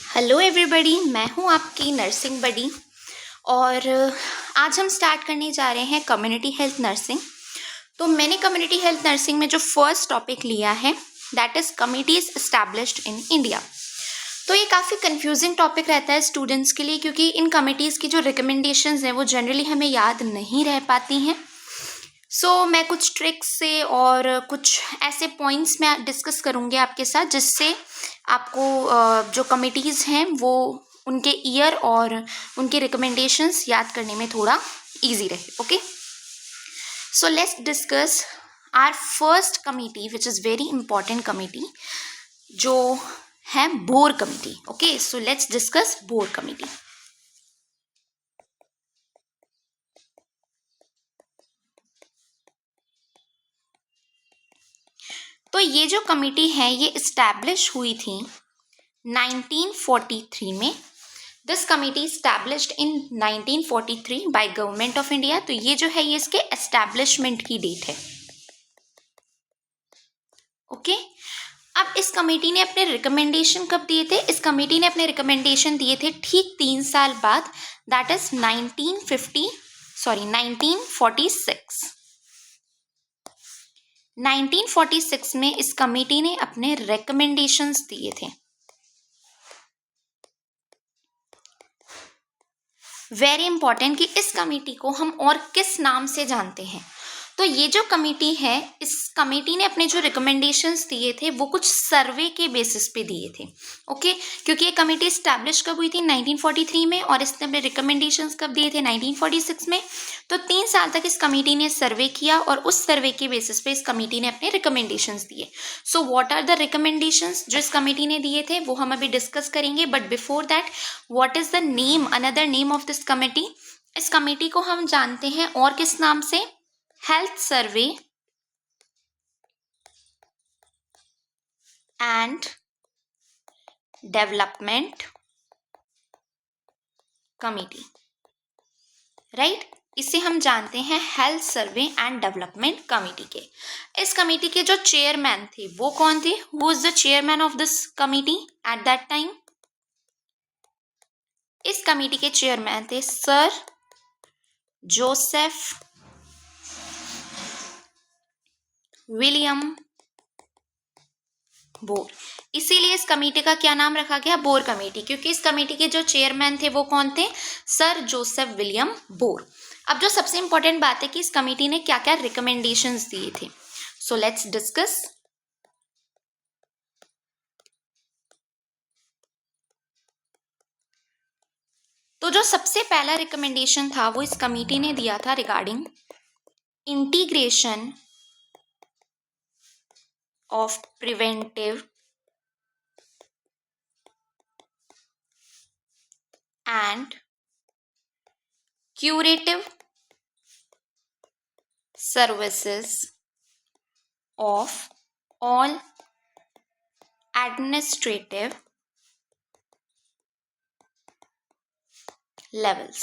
Hello everybody, मैं हूँ आपकी नर्सिंग बडी और आज हम स्टार्ट करने जा रहे हैं कम्युनिटी हेल्थ नर्सिंग। तो मैंने कम्युनिटी हेल्थ नर्सिंग में जो फर्स्ट टॉपिक लिया है that is committees established in India. तो ये काफ़ी कंफ्यूजिंग टॉपिक रहता है स्टूडेंट्स के लिए, क्योंकि इन कमिटीज़ की जो रिकमेंडेशंस हैं वो जनरली हमें याद नहीं रह पाती हैं। मैं कुछ ट्रिक्स से और कुछ ऐसे पॉइंट्स मैं डिस्कस करूँगी आपके साथ, जिससे आपको जो कमिटीज़ हैं वो उनके ईयर और उनके रिकमेंडेशंस याद करने में थोड़ा इजी रहे। Okay, so let's discuss our first committee which is very important committee, जो है Bhore committee. Okay, so let's discuss Bhore committee. तो ये जो कमिटी है ये इस्टेब्लिश हुई थी 1943 में। This committee established in 1943 by government of India. तो ये जो है ये इसके एस्टेब्लिशमेंट की डेट है। ओके, अब इस कमेटी ने अपने रिकमेंडेशन कब दिए थे? इस कमेटी ने अपने रिकमेंडेशन दिए थे ठीक 3 साल बाद, दैट इज 1946। 1946 में इस कमेटी ने अपने रिकमेंडेशंस दिए थे। वेरी इंपॉर्टेंट कि इस कमेटी को हम और किस नाम से जानते हैं। तो ये जो कमेटी है, इस कमेटी ने अपने जो रिकमेंडेशंस दिए थे वो कुछ सर्वे के बेसिस पे दिए थे। ओके, क्योंकि ये कमेटी इस्टेब्लिश कब हुई थी? 1943 में, और इसने अपने रिकमेंडेशंस कब दिए थे? 1946 में। तो 3 साल तक इस कमेटी ने सर्वे किया और उस सर्वे के बेसिस पे इस कमेटी ने अपने रिकमेंडेशंस दिए। So what are the recommendations जो इस कमेटी ने दिए थे वो हम अभी डिस्कस करेंगे। But before that, what is the name, another name of this committee? इस कमेटी को हम जानते हैं और किस नाम से? Health survey and development committee, right? इसे हम जानते हैं health survey and development committee के। इस कमेटी के जो चेयरमैन थे वो कौन थे? Who is the chairman of this committee at that time? इस कमेटी के चेयरमैन थे सर जोसेफ विलियम बोर। इसीलिए इस कमेटी का क्या नाम रखा गया? बोर कमेटी, क्योंकि इस कमेटी के जो चेयरमैन थे वो कौन थे? Sir Joseph William bore. अब जो सबसे इंपॉर्टेंट बात है कि इस कमेटी ने क्या क्या रिकमेंडेशंस दिए थे, सो लेट्स डिस्कस। तो जो सबसे पहला रिकमेंडेशन था वो इस कमेटी ने दिया था regarding integration of preventive and curative services of all administrative levels।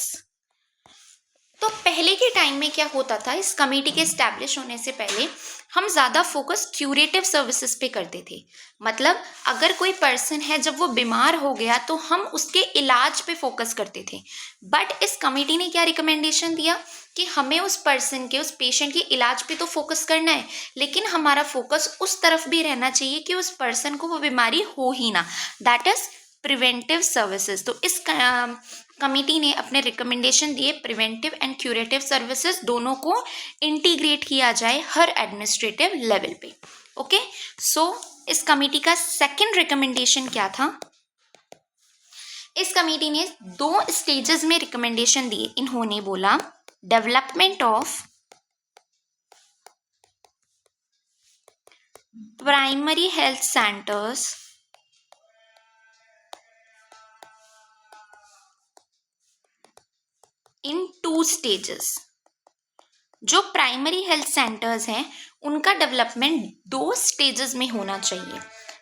तो पहले के टाइम में क्या होता था, इस कमेटी के एस्टैब्लिश होने से पहले हम ज़्यादा फोकस क्यूरेटिव सर्विसेज पे करते थे। मतलब अगर कोई पर्सन है, जब वो बीमार हो गया तो हम उसके इलाज पे फोकस करते थे। बट इस कमेटी ने क्या रिकमेंडेशन दिया कि हमें उस पर्सन के, उस पेशेंट के इलाज पे तो फोकस करना है, लेकिन हमारा फोकस उस तरफ भी रहना चाहिए कि उस पर्सन को वो बीमारी हो ही ना, दैट इज प्रिवेंटिव सर्विसेज। तो इस कमेटी ने अपने रिकमेंडेशन दिए प्रिवेंटिव एंड क्यूरेटिव सर्विसेज दोनों को इंटीग्रेट किया जाए हर एडमिनिस्ट्रेटिव लेवल पे। ओके, सो इस कमेटी का सेकंड रिकमेंडेशन क्या था? इस कमेटी ने 2 स्टेजेस में रिकमेंडेशन दिए। इन्होंने बोला development of primary health centres in 2 stages. जो प्राइमरी हेल्थ सेंटर्स हैं उनका डेवलपमेंट 2 स्टेजेस में होना चाहिए,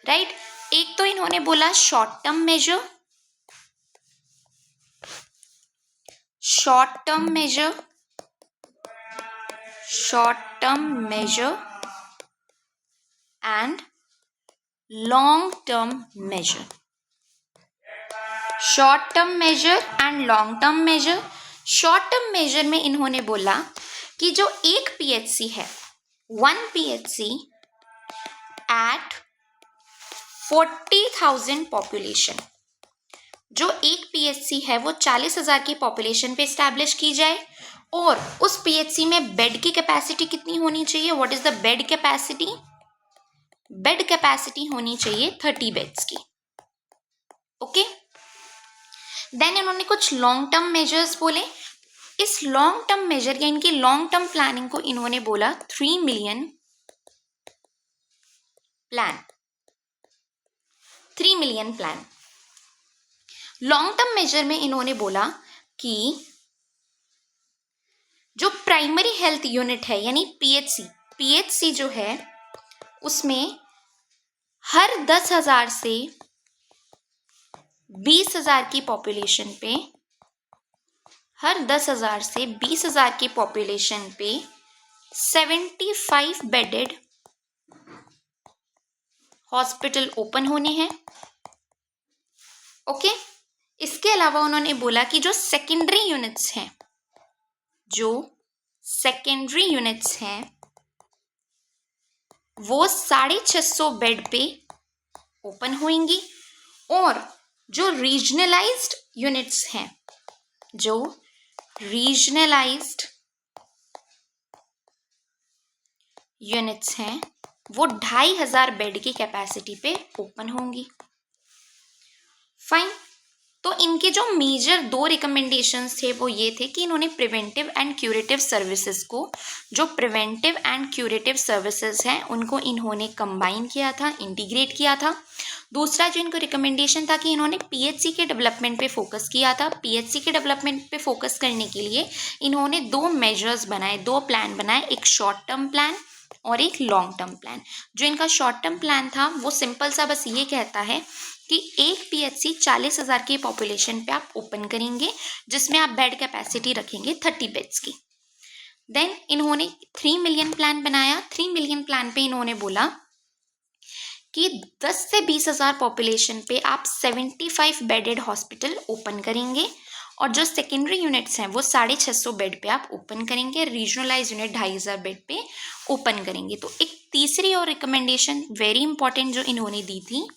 राइट? एक तो इन्होंने बोला short term measure and long term measure. Short term measure and long term measure. Short term measure में इन्होंने बोला कि जो एक पीएचसी है, 1 पीएचसी एट 40,000 पॉपुलेशन, जो एक पीएचसी है वो 40,000 की पॉपुलेशन पे स्टैब्लिश की जाए और उस पीएचसी में बेड की कैपेसिटी कितनी होनी चाहिए? What is the bed capacity? Bed capacity होनी चाहिए 30 बेड्स की। ओके, देन इन्होंने कुछ लॉन्ग टर्म मेजर्स बोले। इस लॉन्ग टर्म मेजर या इनकी लॉन्ग टर्म प्लानिंग को इन्होंने बोला 3 million plan. 3 million plan. Long term measure में इन्होंने बोला कि जो प्राइमरी हेल्थ यूनिट है यानी पीएचसी जो है उसमें हर 10,000 से 20,000 की पॉपुलेशन पे, हर 10,000 से 20,000 की पॉपुलेशन पे 75 बेडेड हॉस्पिटल ओपन होने हैं। ओके, इसके अलावा उन्होंने बोला कि जो सेकेंडरी यूनिट्स हैं, जो सेकेंडरी यूनिट्स हैं वो 650 बेड पे ओपन होंगी और जो रीजनलाइज्ड यूनिट्स हैं, जो रीजनलाइज्ड यूनिट्स हैं वो 2,500 बेड की कैपेसिटी पे ओपन होंगी। फाइन, तो इनके जो मेजर 2 रिकमेंडेशंस थे वो ये थे कि इन्होंने प्रिवेंटिव एंड क्यूरेटिव सर्विसेज को, जो प्रिवेंटिव एंड क्यूरेटिव सर्विसेज हैं उनको इन्होंने कंबाइन किया था, इंटीग्रेट किया था। दूसरा जो इनको रिकमेंडेशन था कि इन्होंने पीएचसी के डेवलपमेंट पे फोकस किया था। पीएचसी के डेवलपमेंट पे फोकस करने के लिए इन्होंने 2 मेजर्स बनाए, 2 प्लान बनाए, एक शॉर्ट टर्म प्लान और एक लॉन्ग टर्म प्लान। जो इनका शॉर्ट टर्म प्लान था वो सिंपल सा बस ये कहता है कि एक पीएचसी 40,000 की पॉपुलेशन पे आप ओपन करेंगे जिसमें आप बेड कैपेसिटी रखेंगे 30 बेड्स की। देन इन्होंने 3 मिलियन प्लान बनाया। 3 मिलियन प्लान पे इन्होंने बोला कि 10 से 20,000 पॉपुलेशन पे आप 75 बेडेड हॉस्पिटल ओपन करेंगे और जो सेकेंडरी यूनिट्स हैं वो 650 बेड पे आप ओपन करेंगे, रीजनलाइज यूनिट 2,500 बेड पे ओपन करेंगे। तो एक तीसरी और रिकमेंडेशन वेरी इंपॉर्टेंट जो इन्होंने दी थी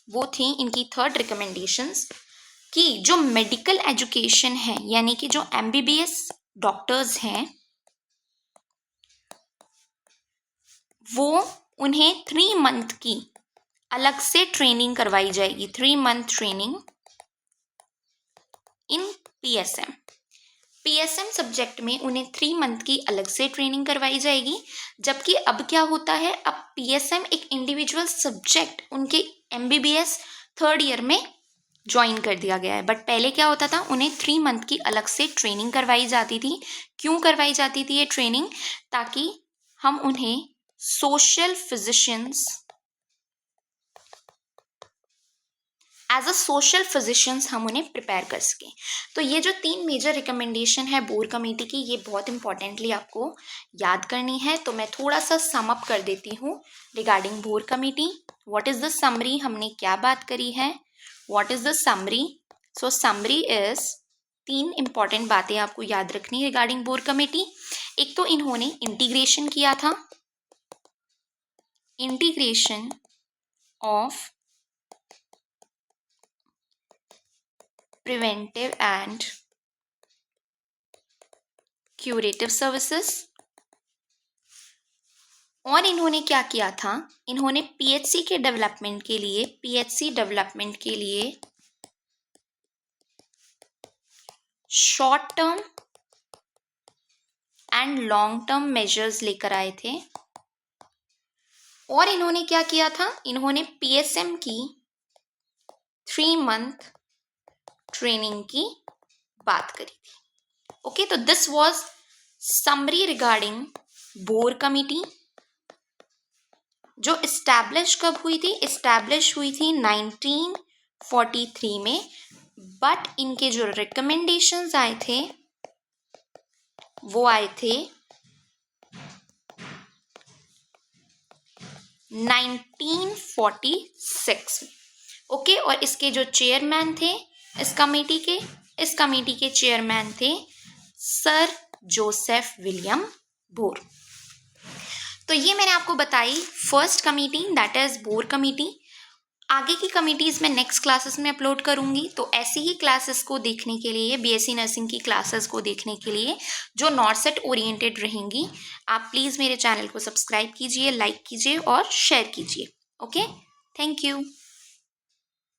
वो थी इनकी थर्ड रिकमेंडेशंस कि जो मेडिकल एजुकेशन है यानी कि जो एमबीबीएस डॉक्टर्स हैं वो उन्हें 3 मंथ की अलग से ट्रेनिंग करवाई जाएगी, 3 month training in PSM. PSM subject में उन्हें 3 मंथ की अलग से ट्रेनिंग करवाई जाएगी। जबकि अब क्या होता है, अब पीएसएम एक इंडिविजुअल सब्जेक्ट उनके एमबीबीएस 3rd ईयर में ज्वाइन कर दिया गया है। बट पहले क्या होता था, उन्हें 3 मंथ की अलग से ट्रेनिंग करवाई जाती थी। क्यों करवाई जाती थी ये ट्रेनिंग? ताकि हम उन्हें social physicians, as a social physicians हम उन्हें प्रिपेयर कर सकें। तो ये जो 3 मेजर रिकमेंडेशन है बोर कमेटी की, ये बहुत इंपॉर्टेंटली आपको याद करनी है। तो मैं थोड़ा सा सम अप कर देती हूँ regarding bore committee. What is the summary, हमने क्या बात करी है, what is the summary? So summary is 3 important बातें आपको याद रखनी रिगार्डिंग बोर कमेटी। एक तो इन्होंने इंटीग्रेशन किया था, integration of preventive and curative services. और इन्होंने क्या किया था, इन्होंने पीएचसी के डेवलपमेंट के लिए, पीएचसी डेवलपमेंट के लिए short term and long term measures लेकर आए थे। और इन्होंने क्या किया था, इन्होंने पीएसएम की 3 मंथ ट्रेनिंग की बात करी थी। ओके, तो this was summary regarding bore committee, जो इस्टेब्लिश कब हुई थी, इस्टेब्लिश हुई थी 1943 में। बट इनके जो रिकमेंडेशंस आए थे वो आए थे 1946 में। ओके, और इसके जो चेयरमैन थे इस कमेटी के चेयरमैन थे सर जोसेफ विलियम बोर। तो ये मैंने आपको बताई first committee, that is bore committee. आगे की कमिटीज़ मैं नेक्स्ट क्लासेस में अपलोड करूंगी, तो ऐसी ही क्लासेस को देखने के लिए, बीएससी नर्सिंग की क्लासेस को देखने के लिए जो नॉर्सेट ओरिएंटेड रहेंगी, आप प्लीज़ मेरे चैनल को सब्सक्राइब कीजिए, लाइक कीजिए और शेयर कीजिए। Okay, thank you.